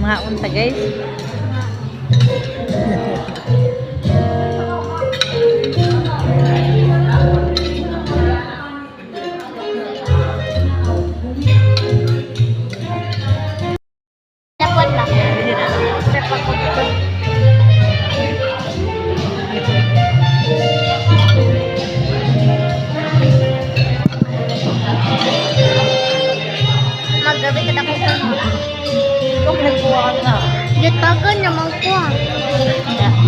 Manghaon ta guys. Dapat lang. Hindi na. Maggabi ka tapos na. Kung nagkuha ka na. Gitagan naman ko ah.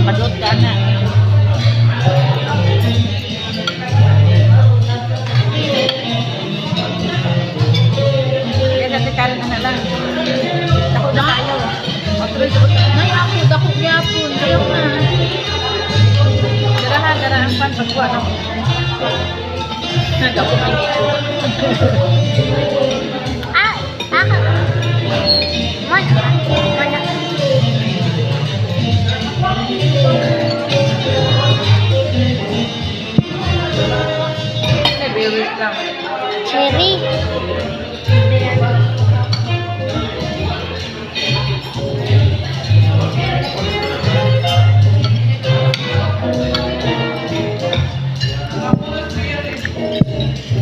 Padot ka na. Kaya sa tikalan na lang. Dako na kayo. Ay, ako, dako yapon. Ayaw na. Darahan pan pagkuha na. Nagdako na dito. Ah, ako. Mana? Mana? Nag-rewit lang. Cherry.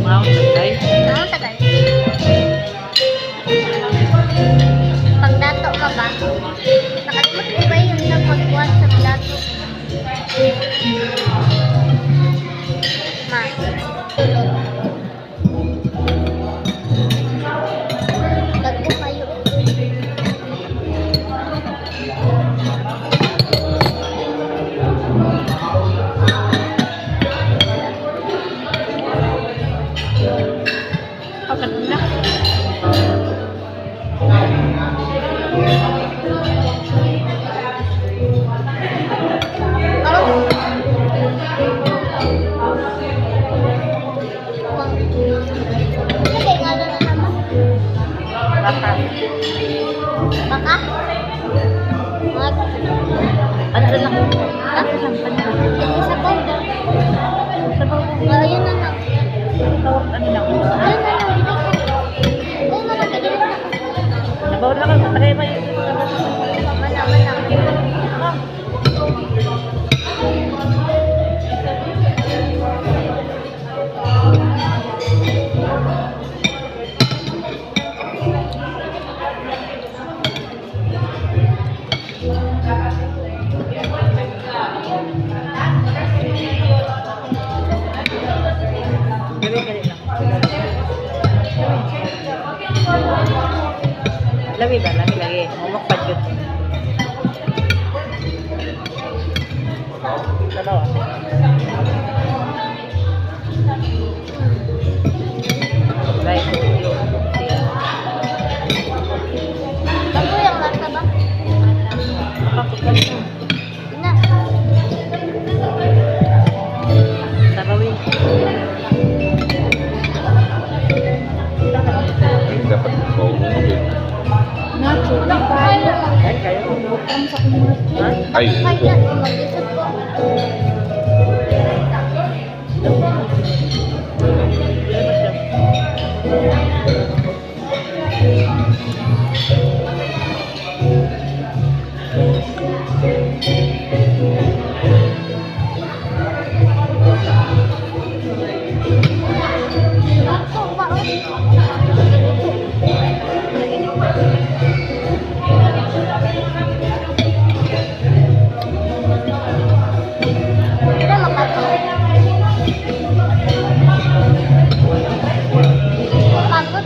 Mau tagay. Ano tagal? Pagdato ka ba? Nakalimot ko ba yung napagkuhan sa plato? Ma, tulog. Dagko kayo. Pagkat na. Sige, nga na naman. Baka. Baka? Mag. Ano lang? Ano lang? Isa ba? Sa bawah. Ayun na lang. Tawag ano lang. Ayun na lang. Ayun na lang. Ayun na lang. Nabaw na ka. Tagay ba yun? Mana, mana. Gabi lang. Labi ba? Labi lagi. Mawak pa dyan. Dalawa. Baik. Bago yung lasa ba? Kapagkat mo. Na. Tarawin. Dapat maumungog eh. Nacho lang kayo. Ay, kayo. Ang sa kumot. Ha? Ay, Kaya na, mag-isip ko. Ako ba? Kita makapagod. Pagod.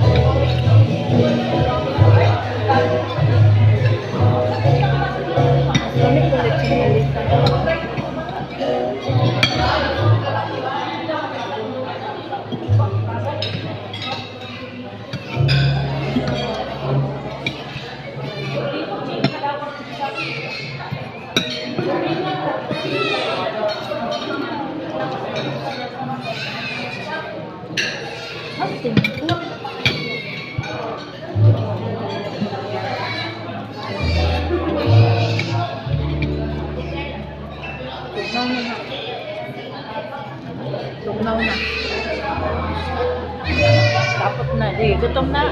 Tugnaw na. Tapos na. Di, gutom na.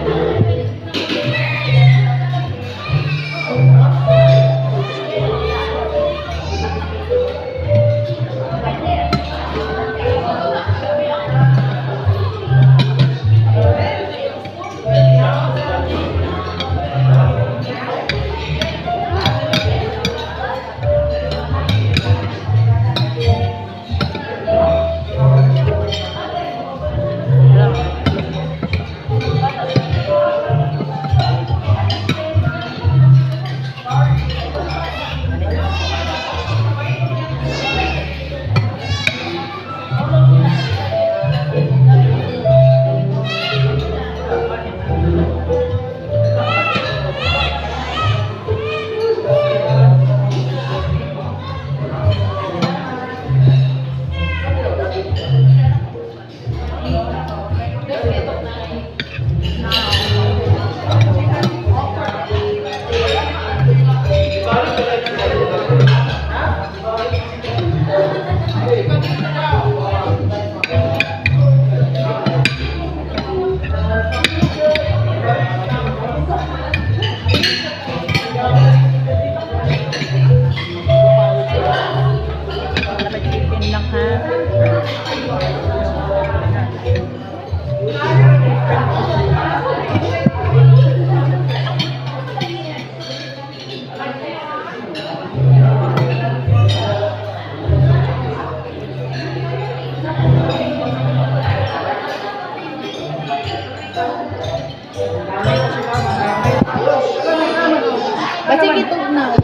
Kasi kitog na.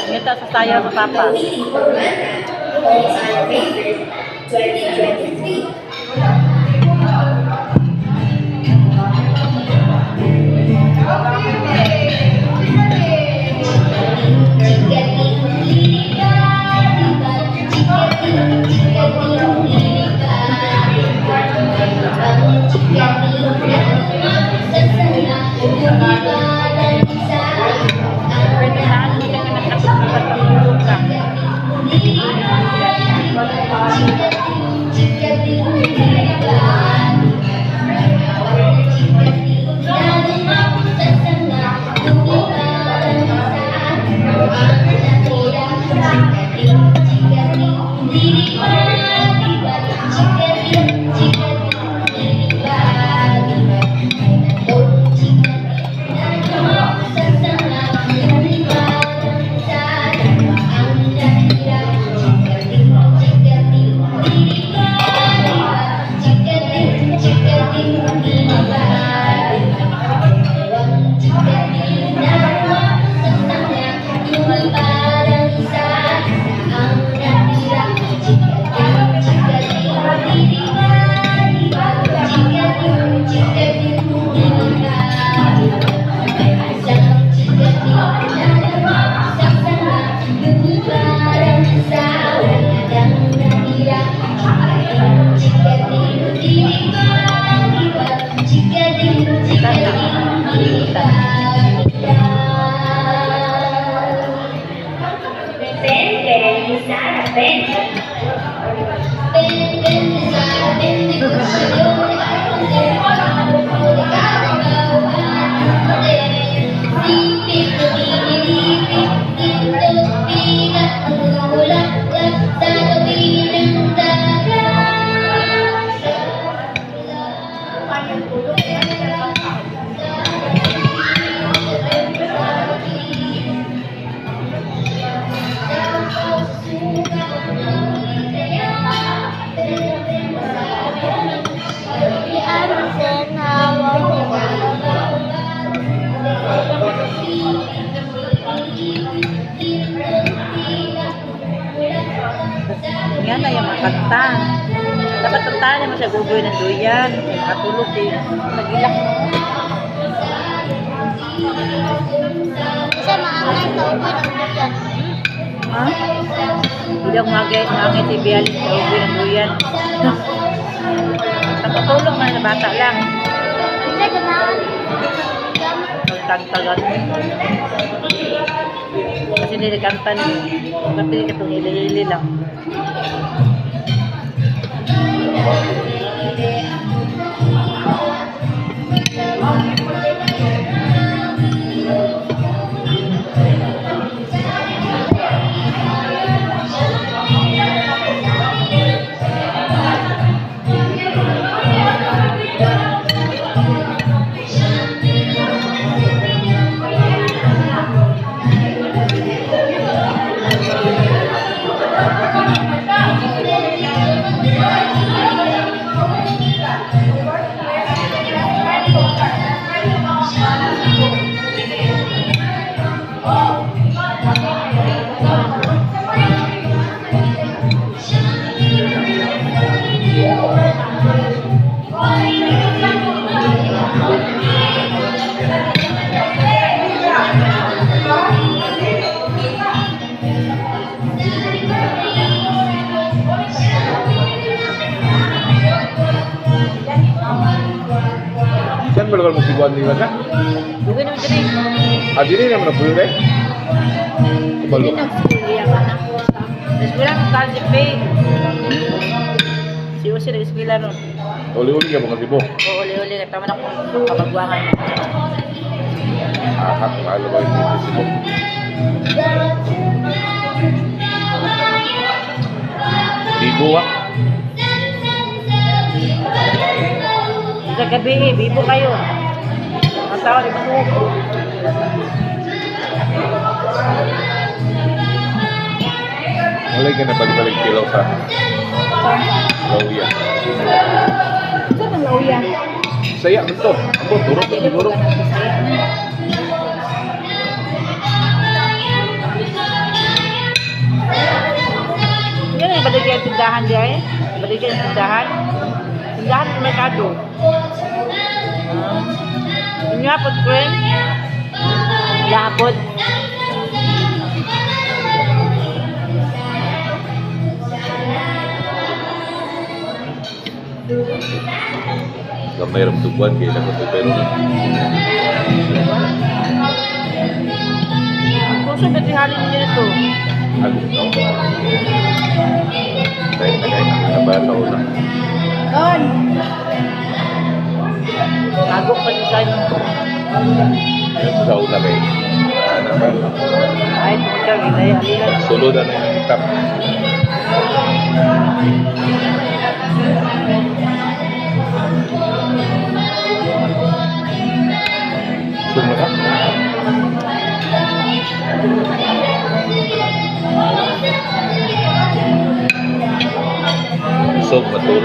Ngita sa sayaw sa papa. Pwede na ano ka na nakatulog ka. Yan na yung makanta. Dapat tantahan naman siya gugoy ng duyan. Makatulog eh. Nagilak mo. Kasi maangat na ubo ng duyan. Ha? Hindi ako mangay si Bialis sa gugoy ng duyan. Nakatulog man na bata lang. Kasi ganahan. Magtagtagan. Kasi nilikantan. Kasi itong hili-hili lang. Saan ba naman magsibuan nila ka? Dugay naman dyan eh. Ah, di rin naman napuyo eh. Hindi Kabalo. nag-school ka na. Nag-school ang college pay. Si Usi nag-school nun. Uli-uli ka mga sibo. O uli-uli. Nagtaman ako kapagwangan. Ahak, mahalo ba yung sibo? Bibo ah. Sa gabi eh, bibo kayo. Ang tao, di ba mo? Mulai ka na balik-balik kilaw sa Lauya. lauya. Saya betul. Ambot, turun Hindi po siguro. ka ng Bisaya na. Yan ay balik yung tindahan diya eh. Balik yung tindahan. Tindahan sa merkado. Inyo hapon, friend. Lahapon. Gamay ram tubuan kaya na ko pero Kung sa betihalin niyo nito. ako no. Kaya na bata una. Kon! Agok pa niyo kayo. Yung sa una kay Ay, ikaw, ginayalilan. sulod na yung tap. Summa ka? So, matulog.